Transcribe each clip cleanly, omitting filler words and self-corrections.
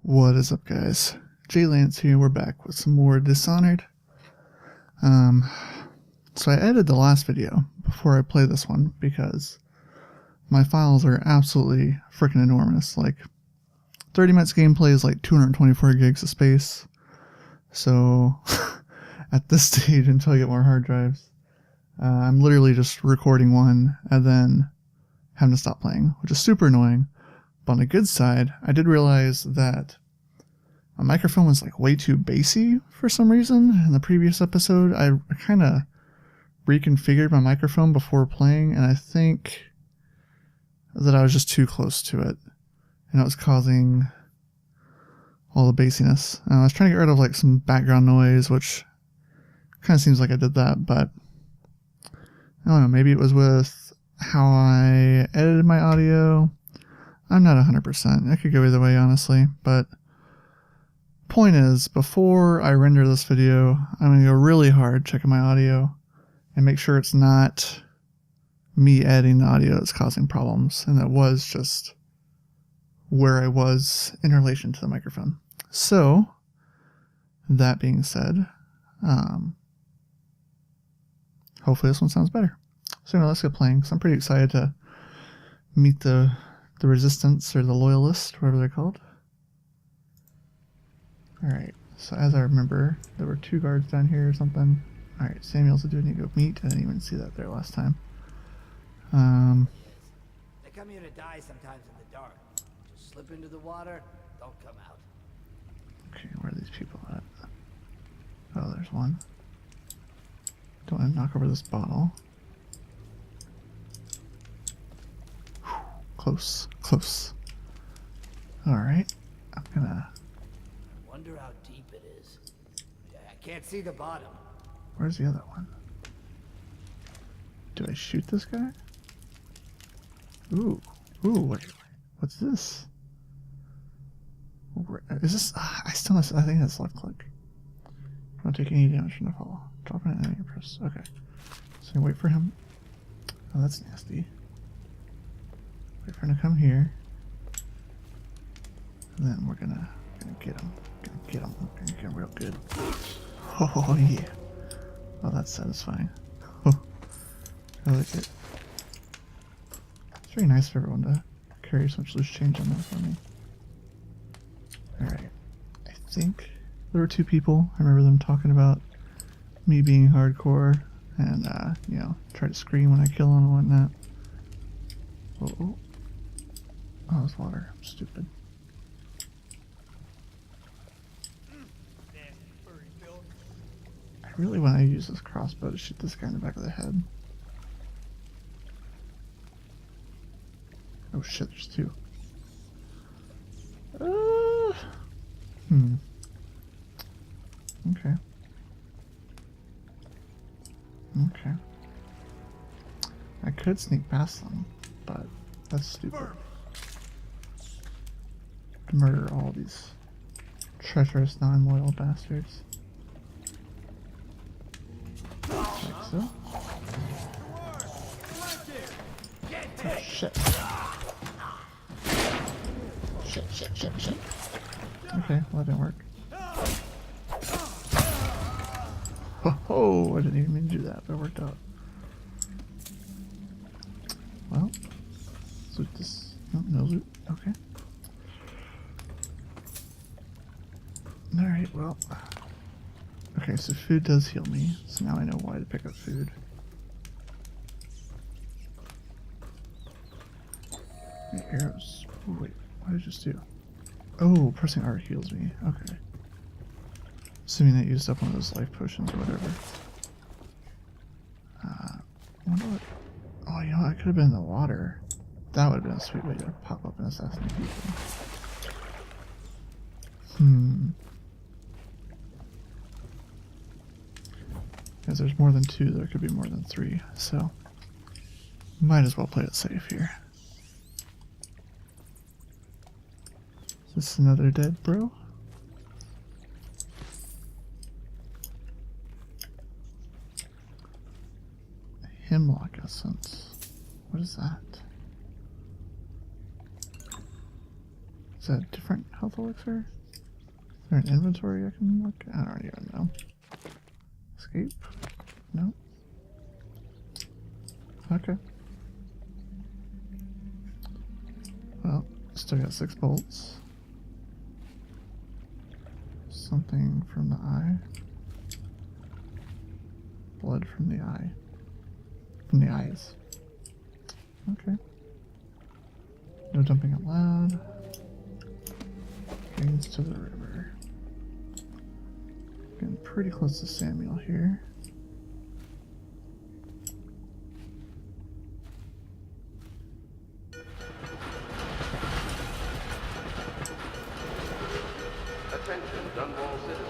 What is up, guys? Jay Lance here. We're back with some more Dishonored. So I edited the last video before I play this one because my files are absolutely freaking enormous. Like 30 minutes gameplay is like 224 gigs of space. So at this stage, until I get more hard drives, I'm literally just recording one and then having to stop playing, which is super annoying. But on the good side, I did realize that my microphone was like way too bassy for some reason. In the previous episode, I kind of reconfigured my microphone before playing, and I think that I was just too close to it, and it was causing all the bassiness. I was trying to get rid of like some background noise, which kind of seems like I did that, but I don't know, maybe it was with how I edited my audio. I'm not 100%. It could go either way, honestly, but point is, before I render this video, I'm going to go really hard checking my audio and make sure it's not me editing the audio that's causing problems, and that was just where I was in relation to the microphone. So, that being said, hopefully this one sounds better. So anyway, let's get playing, because I'm pretty excited to meet the resistance, or the loyalists, whatever they're called. Alright, so as I remember, there were 2 guards down here or something. Alright, Samuel's a dude I need to go meet. I didn't even see that there last time. They come here to die sometimes in the dark. Just slip into the water, don't come out. Okay, where are these people at? Oh, there's one. Don't want to knock over this bottle. Whew, close, close. Alright, I'm gonna... Wonder how deep it is. I can't see the bottom. Where's the other one? Do I shoot this guy? Ooh, wait, what's this? Is this? I think that's left click. Don't take any damage from the fall. Drop an enemy press. Okay. So wait for him. Oh, that's nasty. Wait for him to come here. And then we're gonna get him. We're gonna get him real good. Oh yeah. Oh, that's satisfying. Oh, I like it. It's very nice for everyone to carry so much loose change on that for me. Alright. I think there were 2 people. I remember them talking about me being hardcore and, you know, try to scream when I kill them and whatnot. Oh, it's water. I'm stupid. I really want to use this crossbow to shoot this guy in the back of the head. Oh shit, there's 2. Okay. Okay. I could sneak past them, but that's stupid. To murder all these treacherous, non-loyal bastards. Like so. Oh, shit. Shit. Okay, well that didn't work. Oh, I didn't even mean to do that, but it worked out. Well, let's loot this. No loot. Okay. Alright, well. Okay, so food does heal me, so now I know why to pick up food. Okay, arrows. Ooh, wait, what did I just do? Oh, pressing R heals me. Okay. Assuming that used up one of those life potions or whatever. I wonder what... Oh, you know what? I could have been in the water. That would have been a sweet way to pop up and assassinate people. Because there's more than 2, there could be more than 3, so... Might as well play it safe here. Is this another dead bro? Hemlock essence. What is that? Is that a different health elixir? Is there an inventory I can look at? I don't even know. Escape? No. Okay. Well, still got 6 bolts. Something from the eye. Blood from the eye. From the eyes. Okay. No dumping allowed. Drains to the river. Getting pretty close to Samuel here. Attention, Dunwall citizens.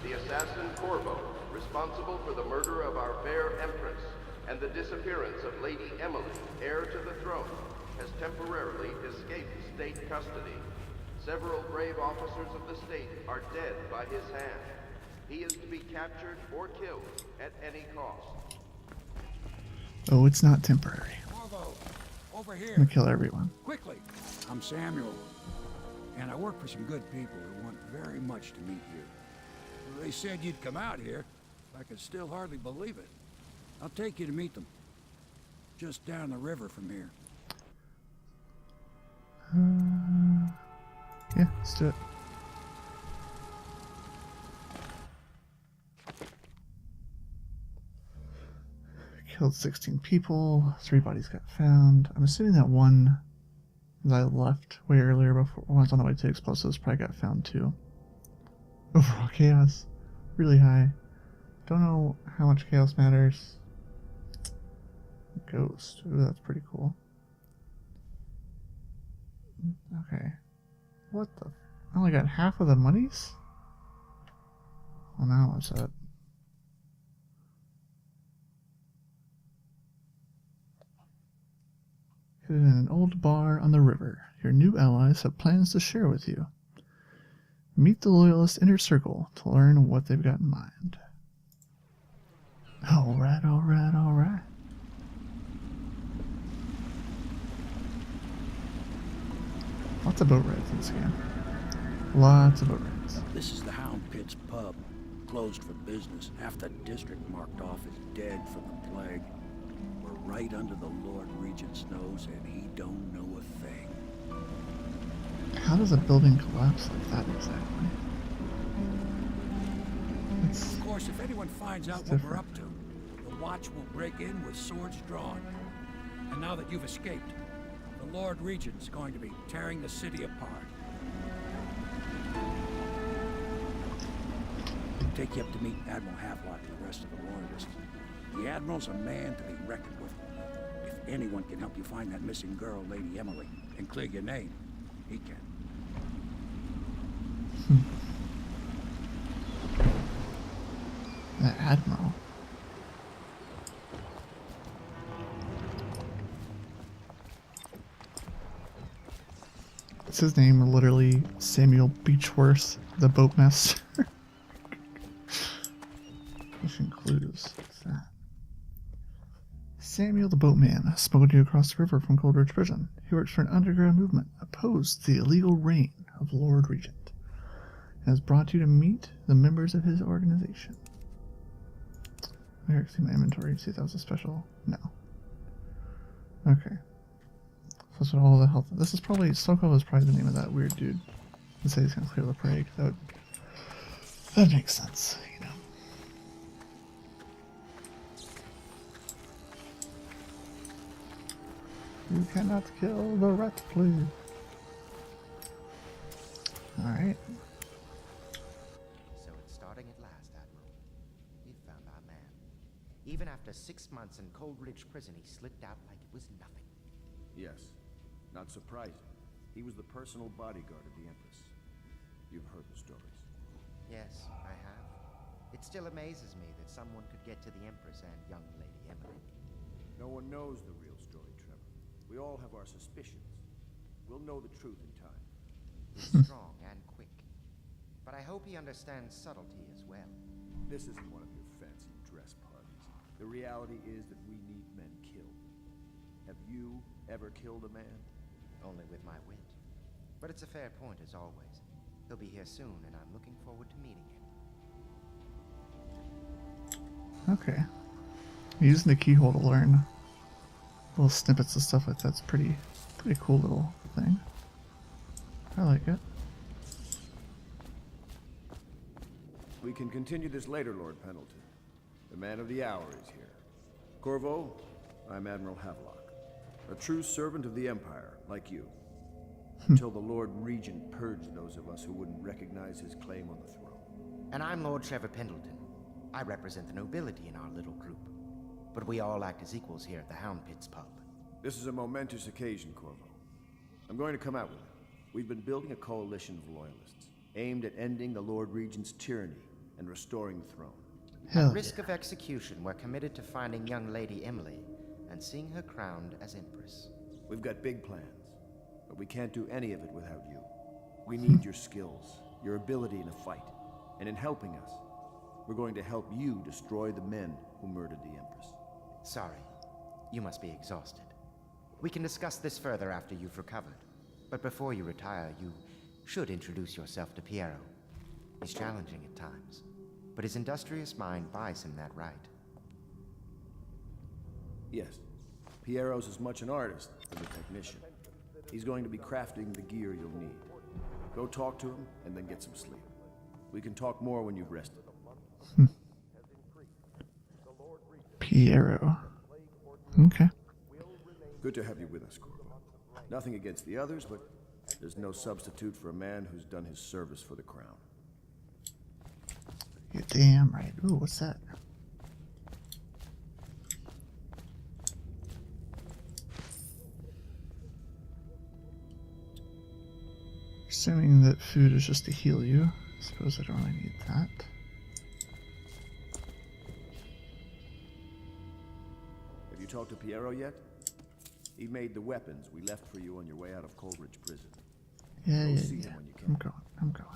The assassin Corvo, responsible for the murder of our fair Empress and the disappearance of Lady Emily, heir to the throne, has temporarily escaped state custody. Several brave officers of the state are dead by his hand. He is to be captured or killed at any cost. Oh, it's not temporary. Corvo, over I'm here. gonna kill everyone. Quickly. I'm Samuel, and I work for some good people who want very much to meet you. They said you'd come out here. I can still hardly believe it. I'll take you to meet them. Just down the river from here. Yeah, let's do it. Killed 16 people. 3 bodies got found. I'm assuming that one that I left way earlier before when I was on the way to explosives probably got found too. Overall chaos really high. Don't know how much chaos matters. Ghost. Ooh, that's pretty cool. Okay. What the? I only got half of the monies? Oh, now I'm upset. Hidden in an old bar on the river, your new allies have plans to share with you. Meet the Loyalist Inner Circle to learn what they've got in mind. Alright, alright, alright. Lots of boat rides in this game. Lots of boat rides. This is the Hound Pits pub. Closed for business. Half the district marked off as dead from the plague. We're right under the Lord Regent's nose, and he don't know a thing. How does a building collapse like that exactly? It's, Of course, if anyone finds out what we're up to, the Watch will break in with swords drawn. And now that you've escaped, the Lord Regent's going to be tearing the city apart. Take you up to meet Admiral Havelock and the rest of the Loyalists. The Admiral's a man to be reckoned with. If anyone can help you find that missing girl, Lady Emily, and clear your name, he can. the Admiral. Is his name literally Samuel Beechworth, the boatmaster? Mission clues. What's that? Samuel the boatman smuggled you across the river from Coldridge Prison. He works for an underground movement opposed to the illegal reign of Lord Regent and has brought you to meet the members of his organization. Let me see my inventory, see if that was a special. No. Okay. So that's what all the health. This is probably Soko is probably the name of that weird dude. Let's say he's gonna clear the plague. That makes sense, you know. You cannot kill the rat, please. Alright. So it's starting at last, Admiral. We've found our man. Even after 6 months in Coldridge Prison, he slipped out like it was nothing. Yes. Not surprising. He was the personal bodyguard of the Empress. You've heard the stories. Yes, I have. It still amazes me that someone could get to the Empress and young Lady Emily. No one knows the real story, Trevor. We all have our suspicions. We'll know the truth in time. He's strong and quick. But I hope he understands subtlety as well. This isn't one of your fancy dress parties. The reality is that we need men killed. Have you ever killed a man? Only with my wit. But it's a fair point as always. He'll be here soon, and I'm looking forward to meeting him. Okay. Using the keyhole to learn little snippets of stuff like that's pretty cool little thing. I like it. We can continue this later, Lord Pendleton. The man of the hour is here. Corvo, I'm Admiral Havelock. A true servant of the Empire, like you. Until the Lord Regent purged those of us who wouldn't recognize his claim on the throne. And I'm Lord Trevor Pendleton. I represent the nobility in our little group. But we all act as equals here at the Hound Pits pub. This is a momentous occasion, Corvo. I'm going to come out with it. We've been building a coalition of loyalists, aimed at ending the Lord Regent's tyranny and restoring the throne. Hell At risk yeah. of execution, we're committed to finding young Lady Emily and seeing her crowned as Empress. We've got big plans, but we can't do any of it without you. We need your skills, your ability in a fight, and in helping us, we're going to help you destroy the men who murdered the Empress. Sorry, you must be exhausted. We can discuss this further after you've recovered. But before you retire, you should introduce yourself to Piero. He's challenging at times, but his industrious mind buys him that right. Yes, Piero's as much an artist as a technician. He's going to be crafting the gear you'll need. Go talk to him, and then get some sleep. We can talk more when you've rested. Piero. Okay. Good to have you with us, Corvo. Nothing against the others, but there's no substitute for a man who's done his service for the crown. You're damn right. Ooh, what's that? Assuming that food is just to heal you. I suppose I don't really need that. Have you talked to Piero yet? He made the weapons we left for you on your way out of Coleridge Prison. Yeah, Go yeah, see yeah. him when you can. I'm going.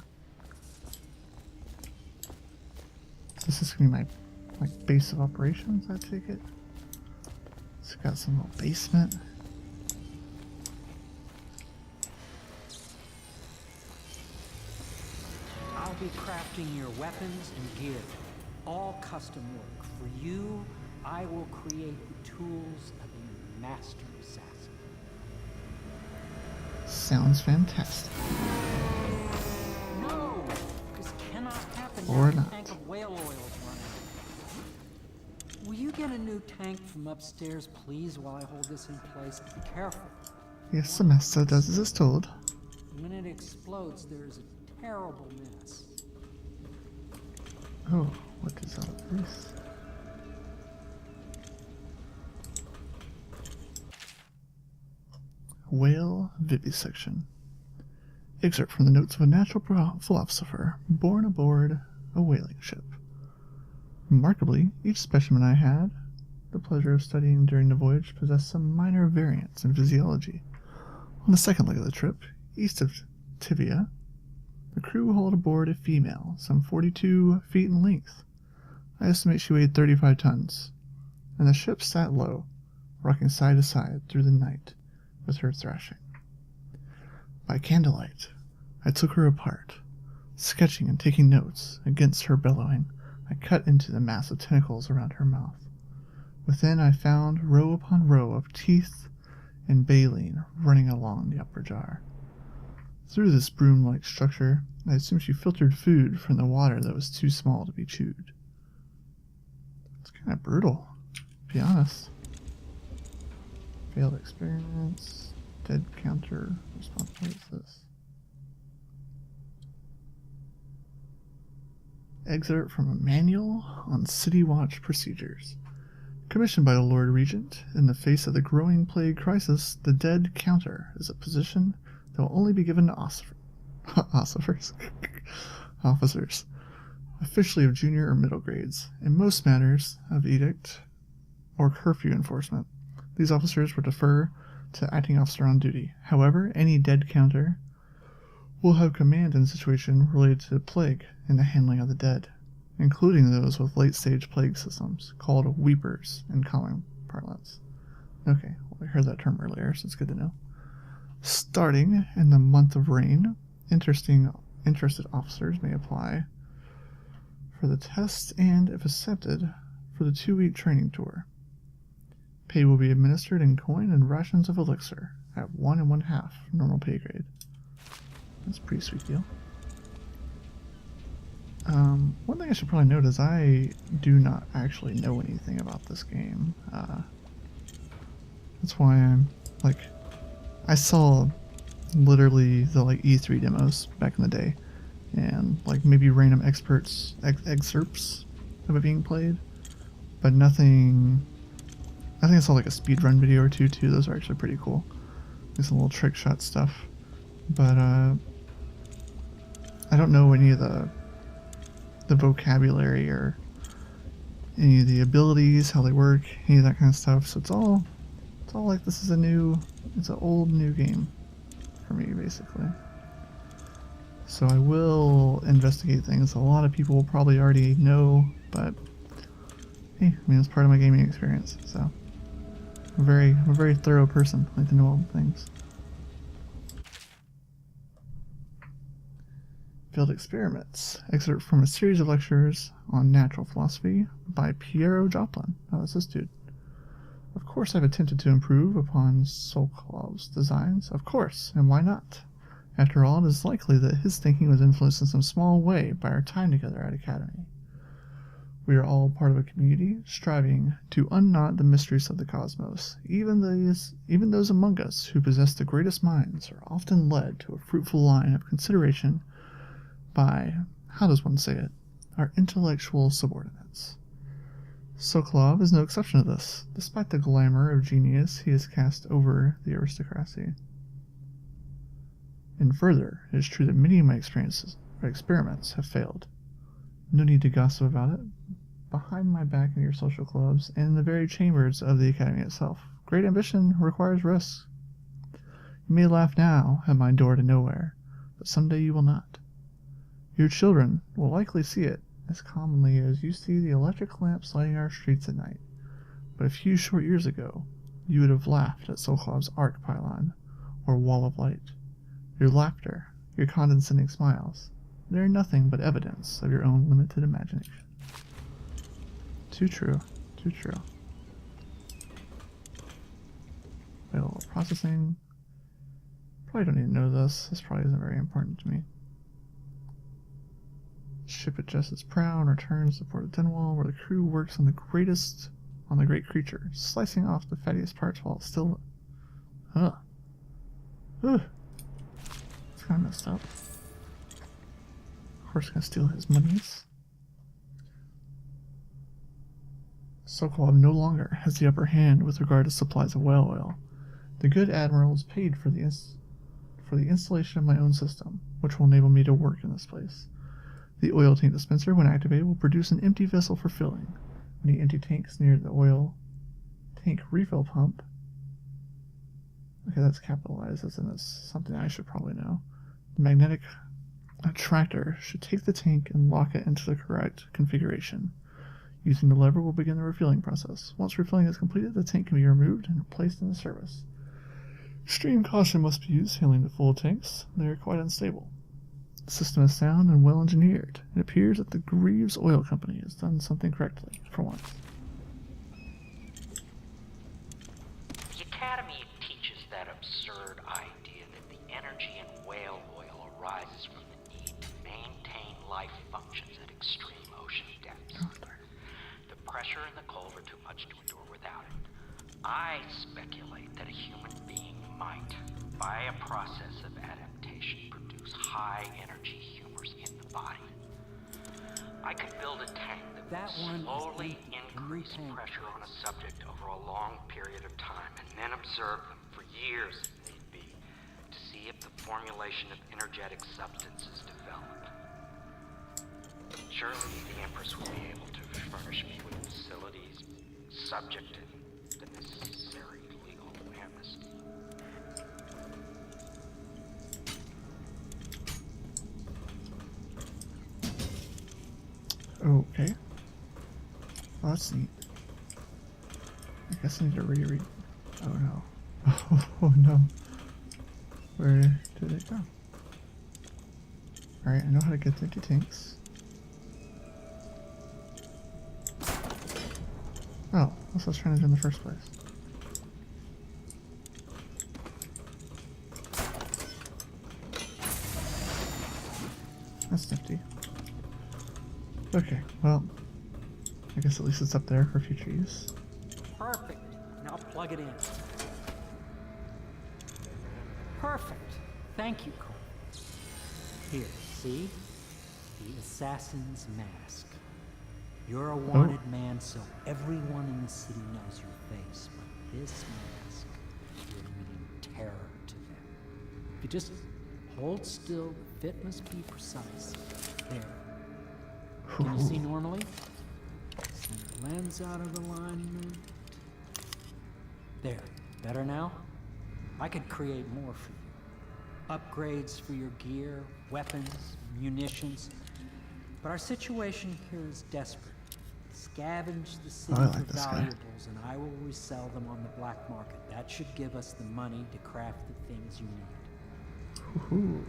This is gonna be my base of operations, I take it. It's got some little basement. I'll be crafting your weapons and gear. All custom work. For you, I will create the tools of a master assassin. Sounds fantastic. No! This cannot happen Or now. The not. tank of whale oil is running. Will you get a new tank from upstairs, please, while I hold this in place? Be careful. Yes, the master does as is told. When it explodes, there is a terrible mess. Oh, what is all this? Whale vivisection. Excerpt from the notes of a natural philosopher born aboard a whaling ship. Remarkably, each specimen I had the pleasure of studying during the voyage possessed some minor variants in physiology. On the second leg of the trip, east of Tivia, the crew hauled aboard a female, some 42 feet in length. I estimate she weighed 35 tons, and the ship sat low, rocking side to side through the night with her thrashing. By candlelight, I took her apart, sketching and taking notes. Against her bellowing, I cut into the massive tentacles around her mouth. Within, I found row upon row of teeth and baleen running along the upper jaw. Through this broom-like structure, I assumed she filtered food from the water that was too small to be chewed. It's kind of brutal, to be honest. Failed experiments, dead counter, response. What is this? Excerpt from a manual on City Watch procedures. Commissioned by the Lord Regent, in the face of the growing plague crisis, the dead counter is a position that will only be given to officers, officially of junior or middle grades, in most matters of edict or curfew enforcement. These officers will defer to acting officer on duty. However, any dead counter will have command in a situation related to the plague and the handling of the dead, including those with late-stage plague systems, called weepers in common parlance. Okay, well, I heard that term earlier, so it's good to know. Starting in the month of rain, interested officers may apply for the test and, if accepted, for the 2-week training tour. Pay will be administered in coin and rations of elixir at 1 1/2 normal pay grade. That's a pretty sweet deal. One thing I should probably note is I do not actually know anything about this game. That's why I'm like, I saw literally the like E3 demos back in the day, and like maybe random excerpts of it being played, but nothing. I think I saw like a speedrun video or two too. Those are actually pretty cool. Like some little trick shot stuff, but I don't know any of the vocabulary or any of the abilities, how they work, any of that kind of stuff. So it's all like it's an old new game for me basically. So I will investigate things a lot of people will probably already know, but hey, I mean it's part of my gaming experience. So I'm a very thorough person. I like to know all the things. Field experiments. Excerpt from a series of lectures on natural philosophy by Piero Joplin. Oh, that's this dude. Of course I've attempted to improve upon Sokolov's designs. Of course, and why not? After all, it is likely that his thinking was influenced in some small way by our time together at Academy. We are all part of a community, striving to unknot the mysteries of the cosmos. Even those among us who possess the greatest minds are often led to a fruitful line of consideration by, how does one say it, our intellectual subordinates. Sokolov is no exception to this. Despite the glamour of genius he has cast over the aristocracy. And further, it is true that many of my experiments have failed. No need to gossip about it. Behind my back in your social clubs and in the very chambers of the Academy itself, great ambition requires risk. You may laugh now at my door to nowhere, but someday you will not. Your children will likely see it as commonly as you see the electric lamps lighting our streets at night. But a few short years ago, you would have laughed at Sokolov's arc pylon or wall of light. Your laughter, your condescending smiles, they are nothing but evidence of your own limited imagination. Too true, too true. Wait, a little processing. Probably don't need to know this. This probably isn't very important to me. Ship adjusts its prow and returns to Port of Dunwall, where the crew works on the great creature, slicing off the fattiest parts while it's still. Ugh. It's kind of messed up. Of course, gonna steal his monies. Sokolov no longer has the upper hand with regard to supplies of whale oil. The good admiral is paid for the installation of my own system, which will enable me to work in this place. The oil tank dispenser, when activated, will produce an empty vessel for filling. When the empty tanks near the oil tank refill pump. Okay, that's capitalized, as in it's something I should probably know. The magnetic attractor should take the tank and lock it into the correct configuration. Using the lever will begin the refilling process. Once refilling is completed, the tank can be removed and placed in the service. Extreme caution must be used handling the full tanks. They are quite unstable. The system is sound and well engineered. It appears that the Greaves Oil Company has done something correctly, for once. The Academy teaches that absurd idea that the energy in whale oil arises from the need to maintain life functions at extreme ocean depths. The pressure and the cold are too much to endure without it. I speculate that a human being might, by a process of adaptation, produce high-energy humors in the body. I could build a tank that will slowly increase pressure on a subject over a long period of time and then observe them for years if need be to see if the formulation of energetic substances develop. Surely the Empress would be able to furnish me with facilities subject to the necessary legal amnesty. Okay. Well, that's neat. I guess I need to reread. Oh no. Oh no. Where did it go? Alright, I know how to get the empty tanks. Oh, that's what I was trying to do in the first place. That's nifty. Okay, well, I guess at least it's up there for future use. Perfect. Now plug it in. Perfect. Thank you, Cole. Here, see? The assassin's mask. You're a wanted man, so everyone in the city knows your face, but this mask will mean terror to them. If you just hold still, the fit must be precise. There. Can you see normally? Center lens out of alignment. There. Better now? I could create more for you. Upgrades for your gear, weapons, munitions. But our situation here is desperate. Scavenge the city I like for this guy. valuables, and I will resell them on the black market. That should give us the money to craft the things you need. Ooh.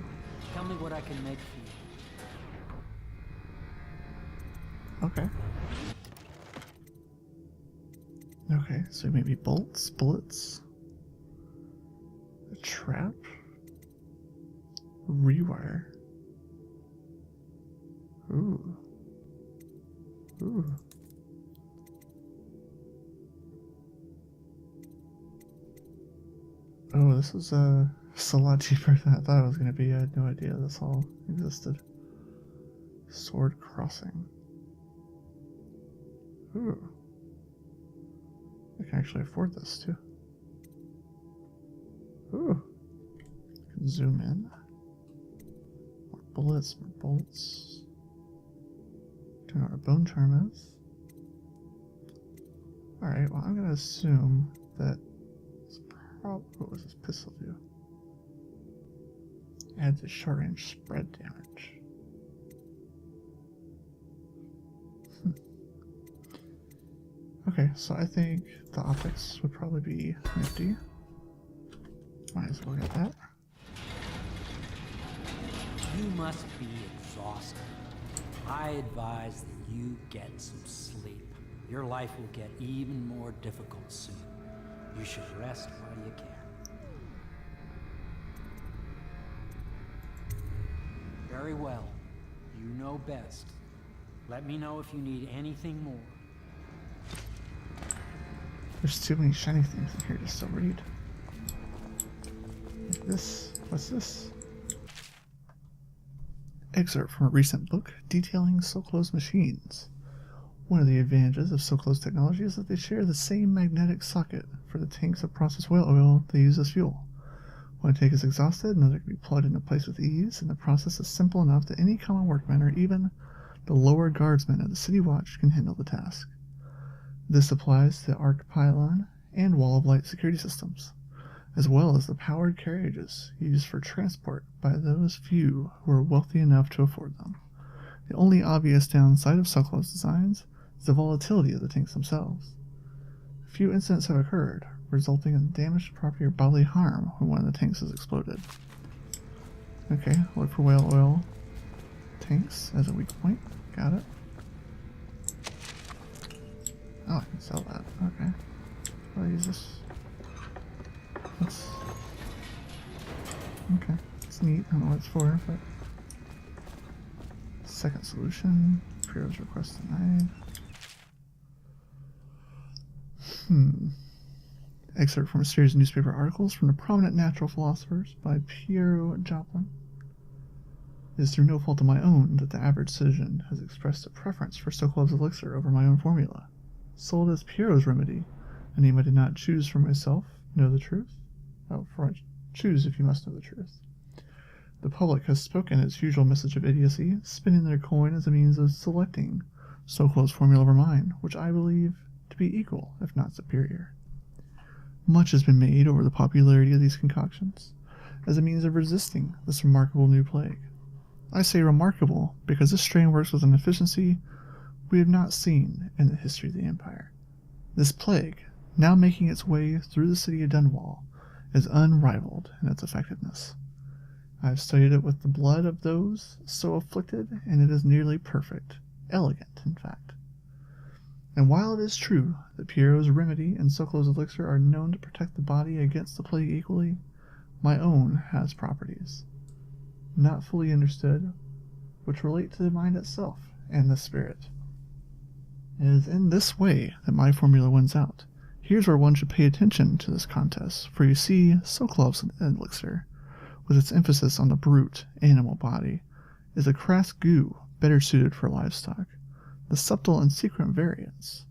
Tell me what I can make for you. Okay. Okay, so maybe bolts, bullets, a trap, rewire. Ooh. Ooh. Oh, this is a lot deeper than I thought it was going to be. I had no idea this all existed. Sword crossing. Ooh. I can actually afford this too. Ooh. I can zoom in. More bullets, more bolts. Don't know what a bone charm is. Alright, well I'm gonna assume that it's probably, what was this pistol do? Adds a short range spread damage. Okay, so I think the optics would probably be nifty. Might as well get that. You must be exhausted. I advise that you get some sleep. Your life will get even more difficult soon. You should rest while you can. Very well. You know best. Let me know if you need anything more. There's too many shiny things in here just to read. Like this. What's this? Excerpt from a recent book detailing So-Close machines. One of the advantages of So-Close technology is that they share the same magnetic socket for the tanks of processed whale oil they use as fuel. When a tank is exhausted, another can be plugged into place with ease, and the process is simple enough that any common workman or even the lower guardsmen of the city watch can handle the task. This applies to arc pylon and wall of light security systems, as well as the powered carriages used for transport by those few who are wealthy enough to afford them. The only obvious downside of So-Close designs is the volatility of the tanks themselves. A few incidents have occurred, resulting in damage to property or bodily harm when one of the tanks has exploded. Okay, look for whale oil tanks as a weak point. Got it. Oh, I can sell that. Okay. I'll use this. That's... Okay. It's neat. I don't know what it's for, but... Second solution. Piero's request denied. Excerpt from a series of newspaper articles from the prominent natural philosophers by Piero Joplin. It is through no fault of my own that the average citizen has expressed a preference for So-Close elixir over my own formula. Sold as Piero's remedy, a name I did not choose for myself. Know the truth? Oh, choose if you must know the truth. The public has spoken its usual message of idiocy, spinning their coin as a means of selecting So-Close formula over mine, which I believe to be equal, if not superior. Much has been made over the popularity of these concoctions, as a means of resisting this remarkable new plague. I say remarkable because this strain works with an efficiency we have not seen in the history of the Empire. This plague, now making its way through the city of Dunwall, is unrivaled in its effectiveness. I have studied it with the blood of those so afflicted, and it is nearly perfect, elegant, in fact. And while it is true that Piero's remedy and Sokolow's elixir are known to protect the body against the plague equally, my own has properties, not fully understood, which relate to the mind itself and the spirit. It is in this way that my formula wins out. Here's where one should pay attention to this contest, for you see, Sokolov's elixir, with its emphasis on the brute animal body, is a crass goo better suited for livestock. The subtle and secret variance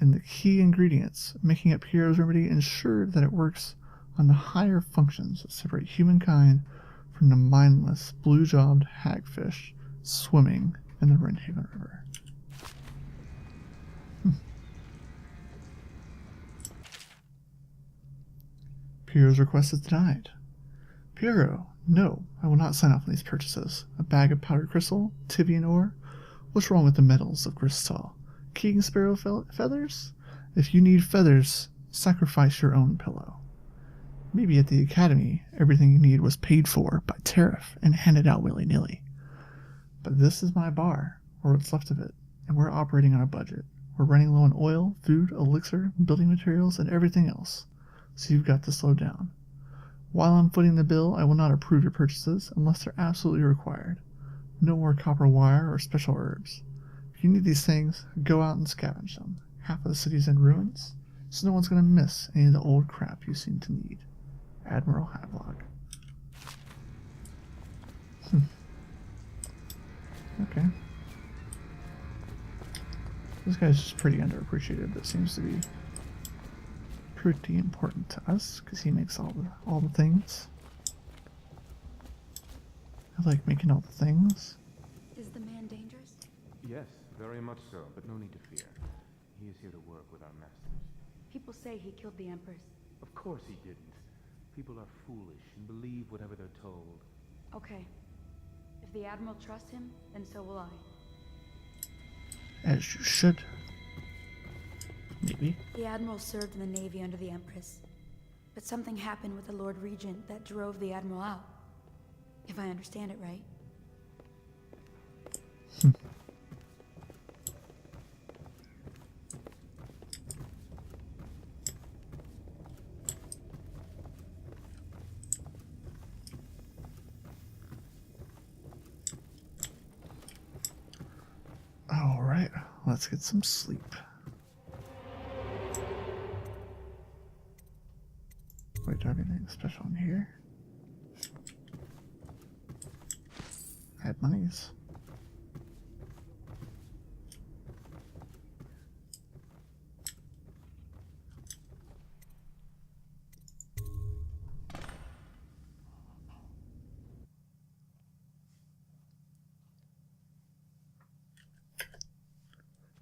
in the key ingredients making up Piero's remedy ensure that it works on the higher functions that separate humankind from the mindless, blue-jobbed hagfish swimming in the Rinhaven River. Piero's request is denied. Piero, no, I will not sign off on these purchases. A bag of powdered crystal, Tivian ore. What's wrong with the metals of Gristal? King Sparrow feathers? If you need feathers, sacrifice your own pillow. Maybe at the academy, everything you need was paid for by tariff and handed out willy-nilly. But this is my bar, or what's left of it, and we're operating on a budget. We're running low on oil, food, elixir, building materials, and everything else, so you've got to slow down. While I'm footing the bill, I will not approve your purchases unless they're absolutely required. No more copper wire or special herbs. If you need these things, go out and scavenge them. Half of the city's in ruins, so no one's going to miss any of the old crap you seem to need. Admiral Havelock. Okay. This guy's just pretty underappreciated, but seems to be pretty important to us, because he makes all the things. I like making all the things. Is the man dangerous? Yes, very much so, but no need to fear. He is here to work with our masters. People say he killed the Empress. Of course he didn't. People are foolish and believe whatever they're told. Okay. If the Admiral trusts him, then so will I. As you should. Maybe. The Admiral served in the Navy under the Empress. But something happened with the Lord Regent that drove the Admiral out. If I understand it right. Alright, let's get some sleep. Wait, do I have anything special in here? Add monies.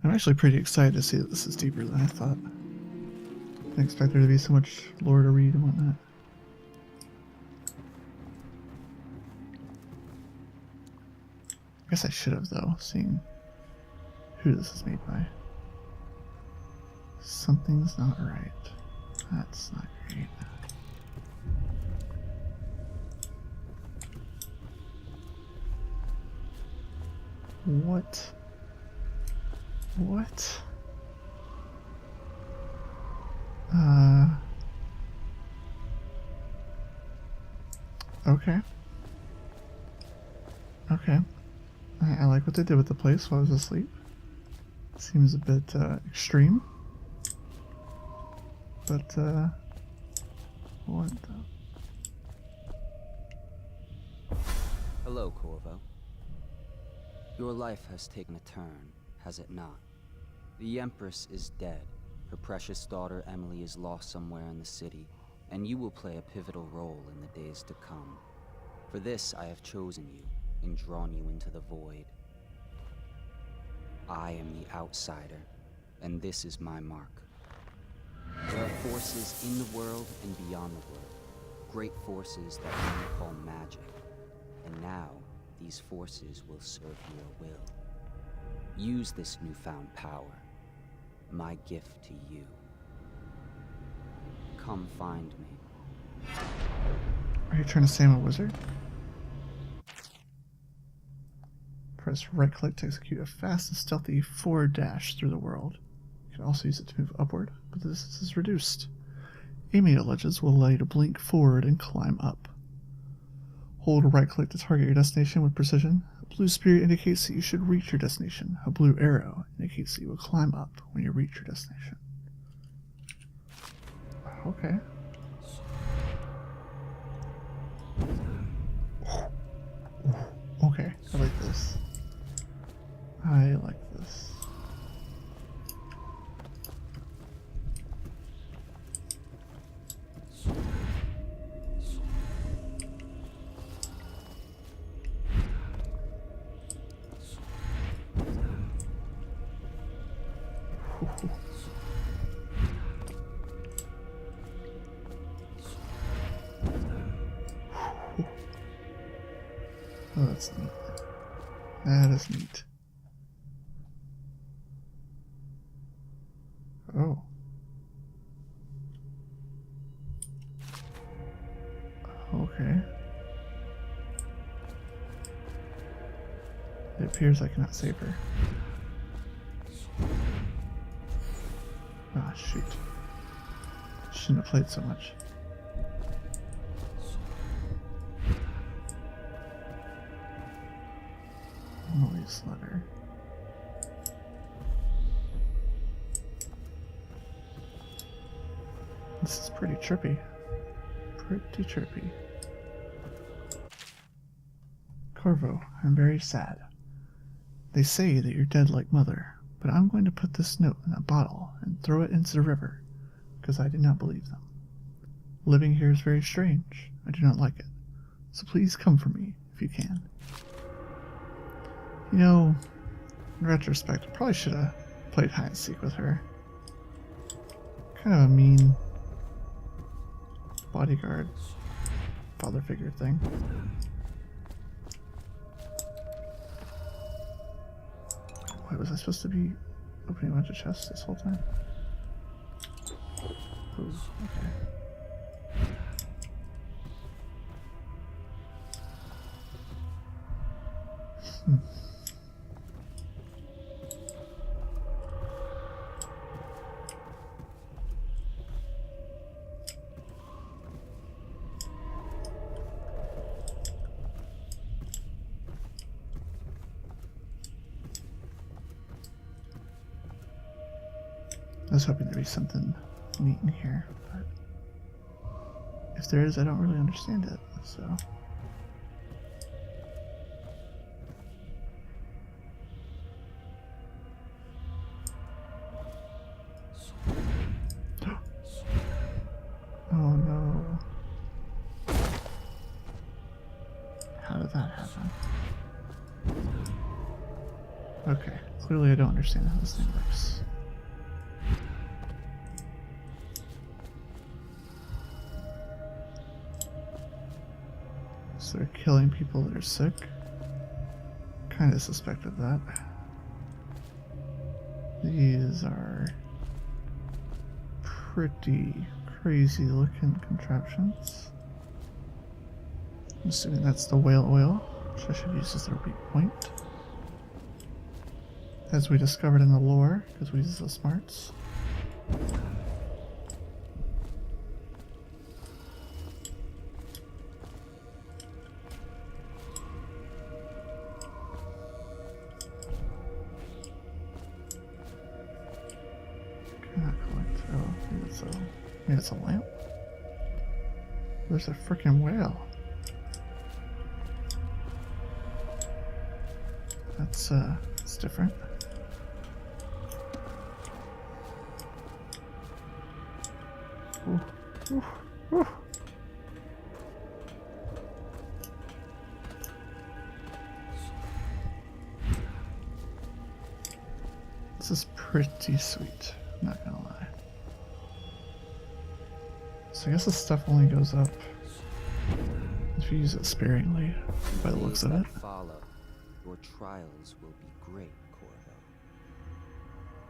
I'm actually pretty excited to see that this is deeper than I thought. I didn't expect there to be so much lore to read and whatnot. I guess I should have, though, seeing who this is made by. Something's not right. That's not great. What? What? Okay. Okay. I like what they did with the place while I was asleep. Seems a bit extreme. But what the... Hello, Corvo. Your life has taken a turn, has it not? The Empress is dead. Her precious daughter Emily is lost somewhere in the city, and you will play a pivotal role in the days to come. For this, I have chosen you and drawn you into the void. I am the outsider, and this is my mark. There are forces in the world and beyond the world, great forces that many call magic. And now, these forces will serve your will. Use this newfound power, my gift to you. Come find me, Are you trying to say I'm a wizard? Press right click to execute a fast and stealthy forward dash through the world. You can also use it to move upward, but this is reduced. Aiming at ledges will allow you to blink forward and climb up. Hold right click to target your destination with precision. A blue spirit indicates that you should reach your destination. A blue arrow indicates that you will climb up when you reach your destination. Okay. Okay, I like this. I like this. Oh, that's neat. That is neat. Oh. Okay. It appears I cannot save her. Ah, shoot. Shouldn't have played so much. Noise letter. This is pretty trippy. Pretty trippy. Corvo, I'm very sad. They say that you're dead like mother, but I'm going to put this note in a bottle and throw it into the river, because I do not believe them. Living here is very strange. I do not like it. So please come for me, if you can. You know, in retrospect, I probably should have played hide and seek with her. Kind of a mean bodyguard, father figure thing. Why was I supposed to be opening a bunch of chests this whole time? Ooh, okay. I was hoping there'd be something neat in here, but if there is, I don't really understand it, so. Oh no. How did that happen? Okay, clearly I don't understand how this thing works. So they're killing people that are sick. Kind of suspected that. These are pretty crazy looking contraptions. I'm assuming that's the whale oil, which I should use as their weak point. As we discovered in the lore, because we use the smarts. Cannot collect. Oh, maybe it's a lamp. There's a freaking whale. That's different. Ooh, ooh, ooh. This is pretty sweet, I'm not gonna lie. So I guess this stuff only goes up if you use it sparingly, by the looks of it. Follow. Your trials will be great, Corvo.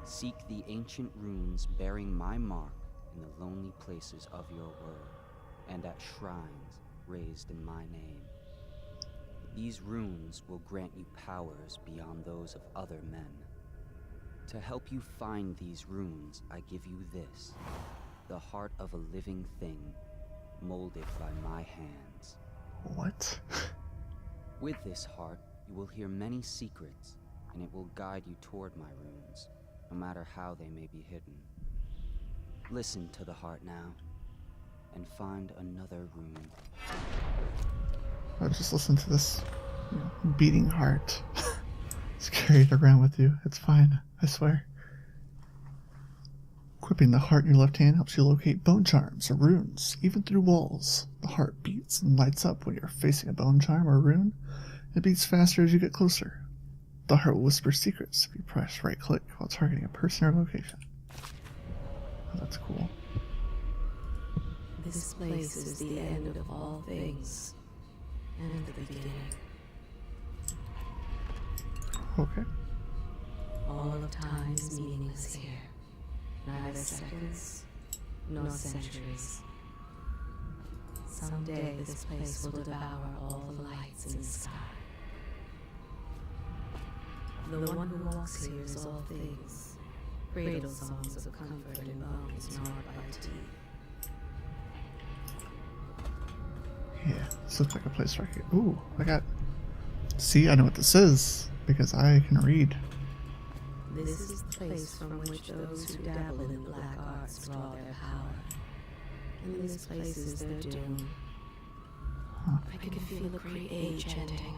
Seek the ancient runes bearing my mark in the lonely places of your world, and at shrines raised in my name. These runes will grant you powers beyond those of other men. To help you find these runes, I give you this, the heart of a living thing, molded by my hands. What? With this heart, you will hear many secrets, and it will guide you toward my runes, no matter how they may be hidden. Listen to the heart now, and find another rune. I'll just listen to this, beating heart. Just carry it around with you. It's fine, I swear. Equipping the heart in your left hand helps you locate bone charms or runes, even through walls. The heart beats and lights up when you're facing a bone charm or rune. It beats faster as you get closer. The heart will whisper secrets if you press right-click while targeting a person or location. Oh, that's cool. This place is the end of all things, and the beginning. Okay. All of time is meaningless here. Neither seconds, nor centuries. Someday this place will devour all the lights in the sky. The one who walks here is all things. Cradle songs of comfort and bones gnawed by teeth. Yeah, this looks like a place right here. Ooh, I got... See, I know what this is, because I can read. This is the place from which those who dabble in the black arts draw their power. And this place is their doom. Huh. I can feel a great age ending.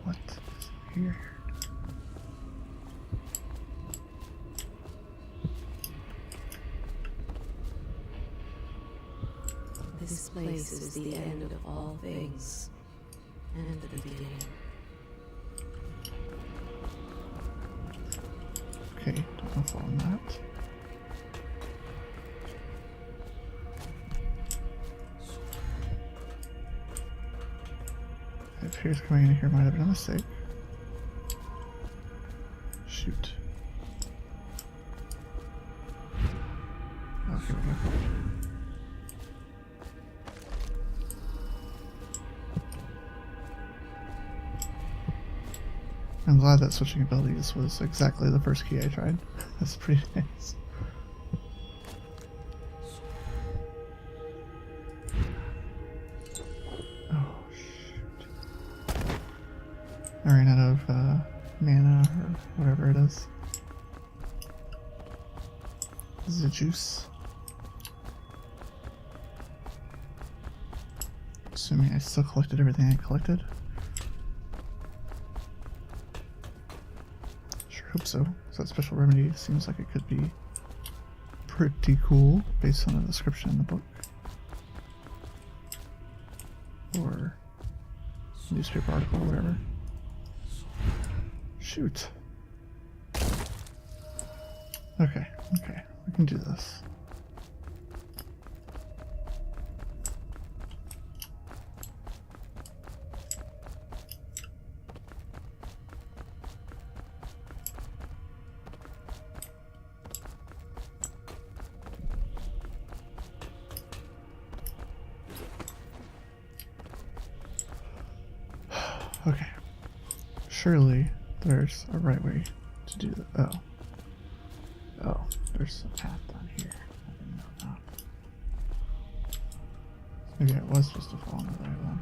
What is here? This place is the end of all things, and the beginning. Okay, don't know if I'm that. It appears coming in here might have been a mistake. Shoot. Oh, here we go. I'm glad that switching abilities was exactly the first key I tried. That's pretty nice. Oh, shoot. I ran out of mana or whatever it is. This is a juice. Assuming I still collected everything I collected. Hope so. So that special remedy seems like it could be pretty cool based on the description in the book. Or newspaper article or whatever. Shoot. Okay, we can do this. Okay. Surely there's a right way to do that. Oh, there's a path down here. I didn't know that. Maybe I was supposed to follow the right one.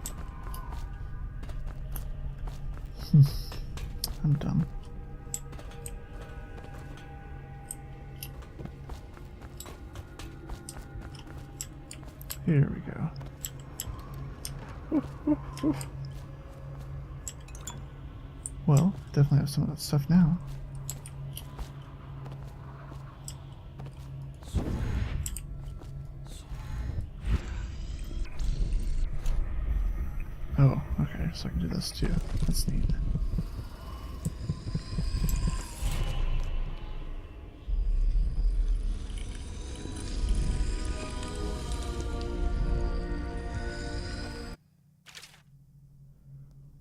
I'm dumb. Here we go. Oof, oof, oof. Well, definitely have some of that stuff now. Oh, okay, so I can do this too. That's neat.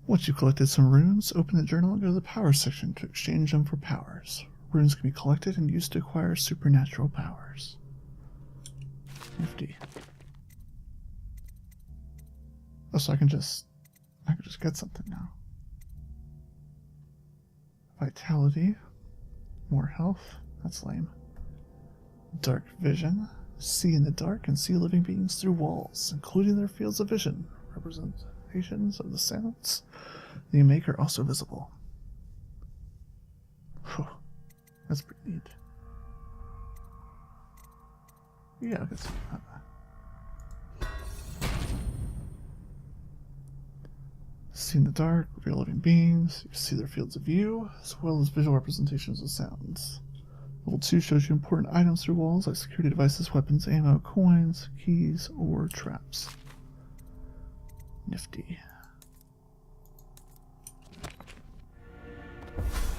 Once you've collected some runes, open the journal and go to the power section to exchange them for powers. Runes can be collected and used to acquire supernatural powers. Nifty. Oh, so I can just get something now. Vitality. More health. That's lame. Dark vision. See in the dark and see living beings through walls, including their fields of vision. Representations of the sounds they make are also visible. Whew. That's pretty neat. Yeah, I can see that. See in the dark, reveal living beings. You see their fields of view, as well as visual representations of sounds. Level 2 shows you important items through walls, like security devices, weapons, ammo, coins, keys, or traps. Nifty.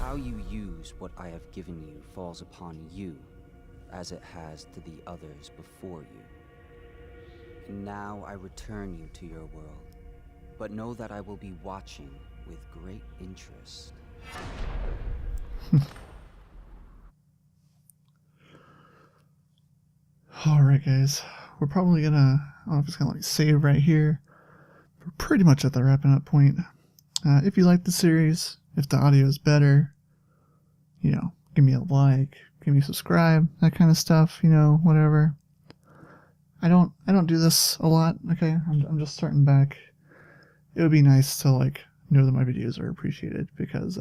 How you use what I have given you falls upon you, as it has to the others before you. And now I return you to your world, but know that I will be watching with great interest. Alright guys, we're probably gonna, I don't know if it's gonna like save right here. We're pretty much at the wrapping up point. If you like the series, if the audio is better, you know, give me a like, give me a subscribe, that kind of stuff, you know, whatever. I don't do this a lot, okay? I'm just starting back. It would be nice to like know that my videos are appreciated, because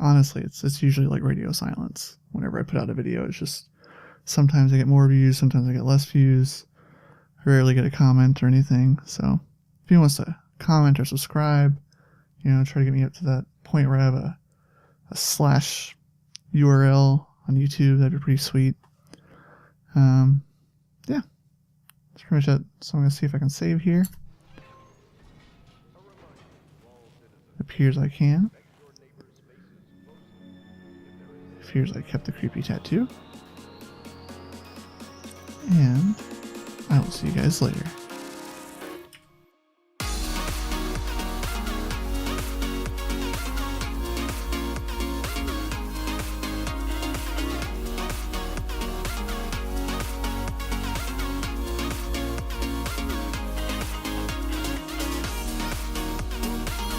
honestly, it's usually like radio silence. Whenever I put out a video, it's just sometimes I get more views, sometimes I get less views. I rarely get a comment or anything. So if you want to comment or subscribe, you know, try to get me up to that point where I have a slash URL on YouTube, that'd be pretty sweet. Yeah, that's pretty much it. So I'm going to see if I can save here. It appears I can. It appears I kept the creepy tattoo. And I will see you guys later.